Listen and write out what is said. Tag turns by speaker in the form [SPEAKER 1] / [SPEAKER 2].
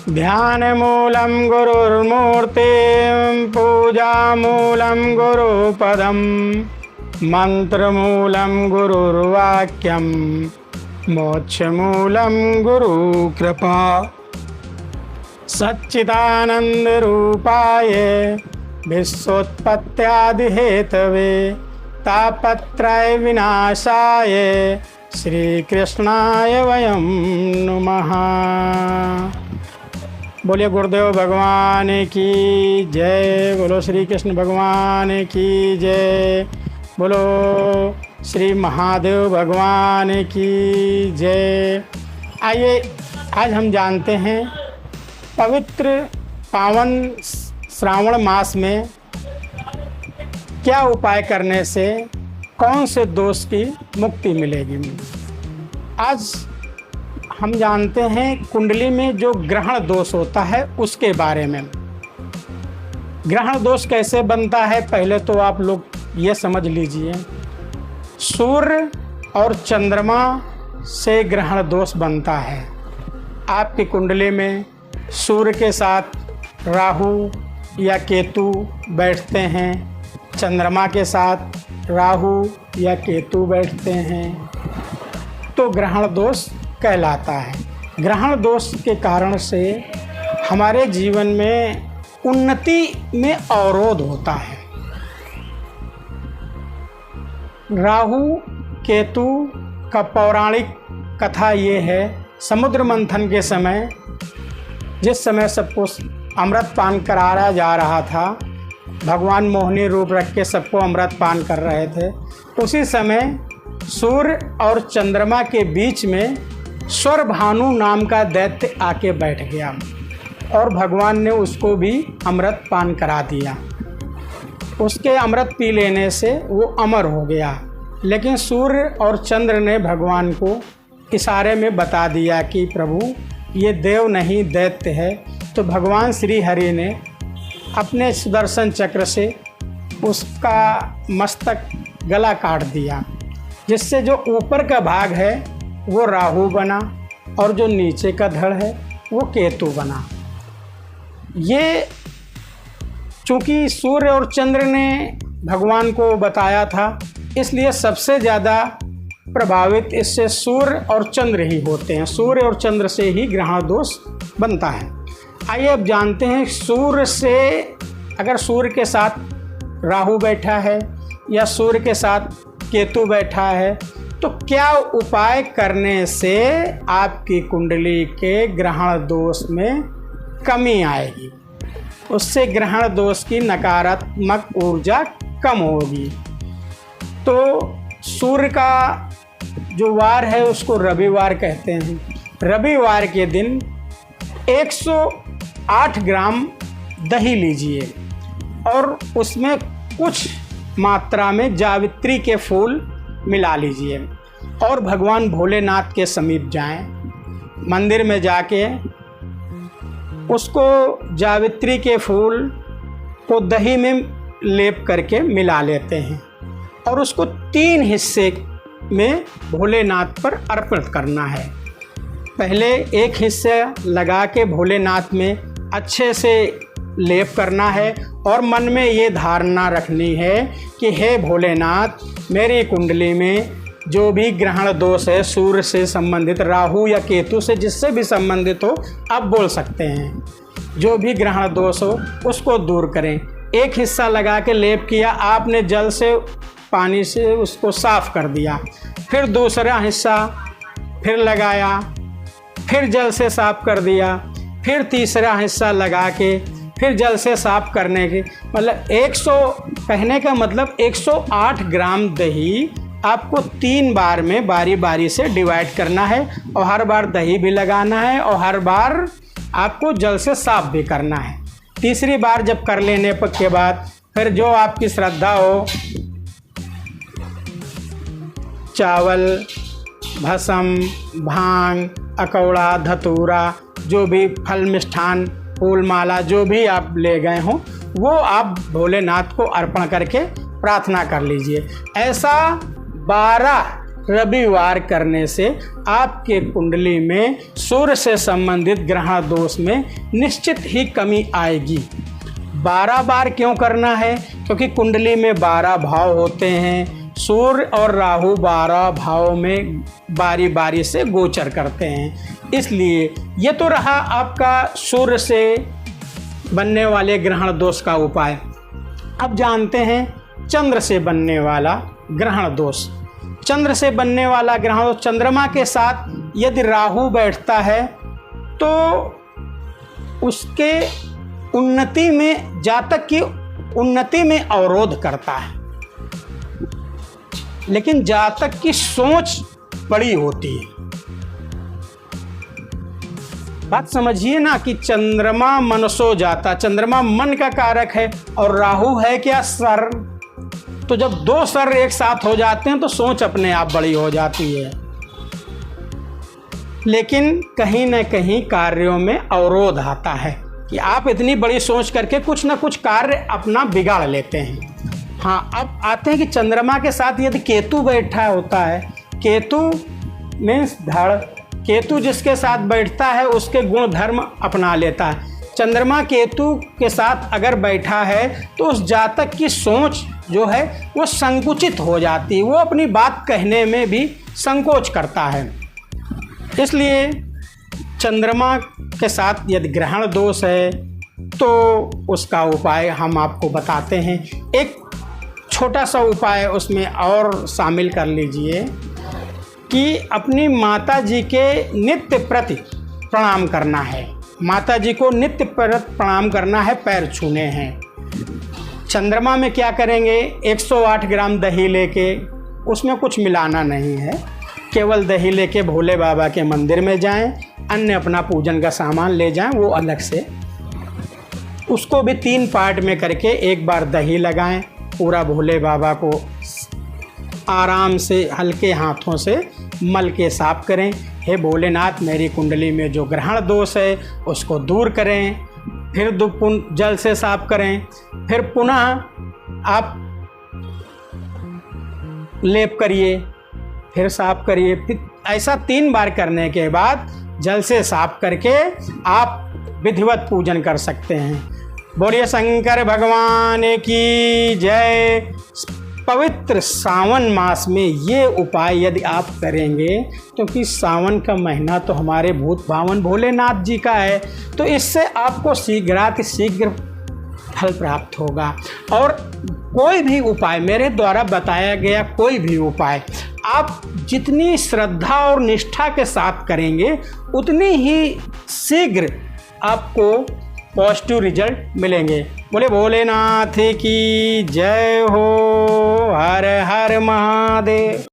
[SPEAKER 1] ध्यानमूलं गुरुर्मूर्तिं पूजामूलं गुरुपदं मंत्रमूलं गुरुर्वाक्यं मोक्षमूलं गुरुकृपा। सच्चिदानन्दरूपाय विश्वोत्पत्त्यादिहेतवे तापत्रय विनाशाय श्रीकृष्णाय वयं नमः। बोलिए गुरुदेव भगवान की जय। बोलो श्री कृष्ण भगवान की जय। बोलो श्री महादेव भगवान की जय। आइए आज हम जानते हैं पवित्र पावन श्रावण मास में क्या उपाय करने से कौन से दोष की मुक्ति मिलेगी। आज हम जानते हैं कुंडली में जो ग्रहण दोष होता है उसके बारे में। ग्रहण दोष कैसे बनता है पहले तो आप लोग ये समझ लीजिए। सूर्य और चंद्रमा से ग्रहण दोष बनता है। आपकी कुंडली में सूर्य के साथ राहु या केतु बैठते हैं, चंद्रमा के साथ राहु या केतु बैठते हैं तो ग्रहण दोष कहलाता है। ग्रहण दोष के कारण से हमारे जीवन में उन्नति में अवरोध होता है। राहु केतु का पौराणिक कथा ये है, समुद्र मंथन के समय जिस समय सबको अमृत पान कराया जा रहा था, भगवान मोहिनी रूप रख के सबको अमृत पान कर रहे थे, उसी समय सूर्य और चंद्रमा के बीच में स्वरभानु नाम का दैत्य आके बैठ गया और भगवान ने उसको भी अमृत पान करा दिया। उसके अमृत पी लेने से वो अमर हो गया। लेकिन सूर्य और चंद्र ने भगवान को इशारे में बता दिया कि प्रभु ये देव नहीं दैत्य है। तो भगवान श्री हरि ने अपने सुदर्शन चक्र से उसका मस्तक गला काट दिया, जिससे जो ऊपर का भाग है वो राहु बना और जो नीचे का धड़ है वो केतु बना। ये चूँकि सूर्य और चंद्र ने भगवान को बताया था, इसलिए सबसे ज़्यादा प्रभावित इससे सूर्य और चंद्र ही होते हैं। सूर्य और चंद्र से ही ग्रहण दोष बनता है। आइए अब जानते हैं सूर्य से, अगर सूर्य के साथ राहु बैठा है या सूर्य के साथ केतु बैठा है तो क्या उपाय करने से आपकी कुंडली के ग्रहण दोष में कमी आएगी, उससे ग्रहण दोष की नकारात्मक ऊर्जा कम होगी। तो सूर्य का जो वार है उसको रविवार कहते हैं। रविवार के दिन 108 ग्राम दही लीजिए और उसमें कुछ मात्रा में जावित्री के फूल मिला लीजिए और भगवान भोलेनाथ के समीप जाएं। मंदिर में जाके उसको जावित्री के फूल को दही में लेप करके मिला लेते हैं और उसको 3 हिस्से में भोलेनाथ पर अर्पित करना है। पहले एक हिस्सा लगा के भोलेनाथ में अच्छे से लेप करना है और मन में ये धारणा रखनी है कि हे भोलेनाथ, मेरी कुंडली में जो भी ग्रहण दोष है, सूर्य से संबंधित, राहु या केतु से जिससे भी संबंधित हो आप बोल सकते हैं, जो भी ग्रहण दोष हो उसको दूर करें। एक हिस्सा लगा के लेप किया, आपने जल से पानी से उसको साफ कर दिया, फिर दूसरा हिस्सा फिर लगाया, फिर जल से साफ कर दिया, फिर तीसरा हिस्सा लगा के फिर जल से साफ करने के मतलब 100 कहने का मतलब 108 ग्राम दही आपको 3 बार में बारी बारी से डिवाइड करना है और हर बार दही भी लगाना है और हर बार आपको जल से साफ भी करना है। तीसरी बार जब कर लेने के बाद फिर जो आपकी श्रद्धा हो, चावल, भस्म, भांग, अकौड़ा, धतूरा, जो भी फल मिष्ठान, फूल माला जो भी आप ले गए हों वो आप भोलेनाथ को अर्पण करके प्रार्थना कर लीजिए। ऐसा 12 रविवार करने से आपके कुंडली में सूर्य से संबंधित ग्रहण दोष में निश्चित ही कमी आएगी। 12 बार क्यों करना है? क्योंकि कुंडली में 12 भाव होते हैं। सूर्य और राहु 12 भाव में बारी बारी से गोचर करते हैं, इसलिए ये तो रहा आपका सूर्य से बनने वाले ग्रहण दोष का उपाय। अब जानते हैं चंद्र से बनने वाला ग्रहण दोष। चंद्र से बनने वाला ग्रहण दोष, चंद्रमा के साथ यदि राहु बैठता है तो उसके उन्नति में, जातक की उन्नति में अवरोध करता है, लेकिन जातक की सोच बड़ी होती है। बात समझिए ना कि चंद्रमा मनसो जाता, चंद्रमा मन का कारक है और राहु है क्या? सर। तो जब 2 सर एक साथ हो जाते हैं तो सोच अपने आप बड़ी हो जाती है, लेकिन कहीं न कहीं कार्यों में अवरोध आता है कि आप इतनी बड़ी सोच करके कुछ ना कुछ कार्य अपना बिगाड़ लेते हैं। हाँ, अब आते हैं कि चंद्रमा के साथ यदि केतु बैठा होता है, केतु मीन्स धड़, केतु जिसके साथ बैठता है उसके गुण धर्म अपना लेता है। चंद्रमा केतु के साथ अगर बैठा है तो उस जातक की सोच जो है वो संकुचित हो जाती है, वो अपनी बात कहने में भी संकोच करता है। इसलिए चंद्रमा के साथ यदि ग्रहण दोष है तो उसका उपाय हम आपको बताते हैं। एक छोटा सा उपाय उसमें और शामिल कर लीजिए कि अपनी माता जी के नित्य प्रति प्रणाम करना है। माता जी को नित्य प्रणाम करना है, पैर छूने हैं। चंद्रमा में क्या करेंगे? 108 ग्राम दही लेके, उसमें कुछ मिलाना नहीं है, केवल दही लेके भोले बाबा के मंदिर में जाएं, अन्य अपना पूजन का सामान ले जाएं, वो अलग से। उसको भी 3 पार्ट में करके एक बार दही लगाएं, पूरा भोले बाबा को आराम से हल्के हाथों से मल के साफ करें। हे भोलेनाथ, मेरी कुंडली में जो ग्रहण दोष है उसको दूर करें। फिर जल से साफ करें, फिर पुनः आप लेप करिए, फिर साफ करिए। फिर ऐसा 3 बार करने के बाद जल से साफ करके आप विधिवत पूजन कर सकते हैं। बोलिए शंकर भगवान की जय। पवित्र सावन मास में ये उपाय यदि आप करेंगे, क्योंकि सावन का महीना तो हमारे भूत भावन भोलेनाथ जी का है, तो इससे आपको शीघ्र फल प्राप्त होगा। और कोई भी उपाय, मेरे द्वारा बताया गया कोई भी उपाय आप जितनी श्रद्धा और निष्ठा के साथ करेंगे उतनी ही शीघ्र आपको पॉजिटिव रिजल्ट मिलेंगे। बोले भोलेनाथ की जय हो। हर हर महादेव।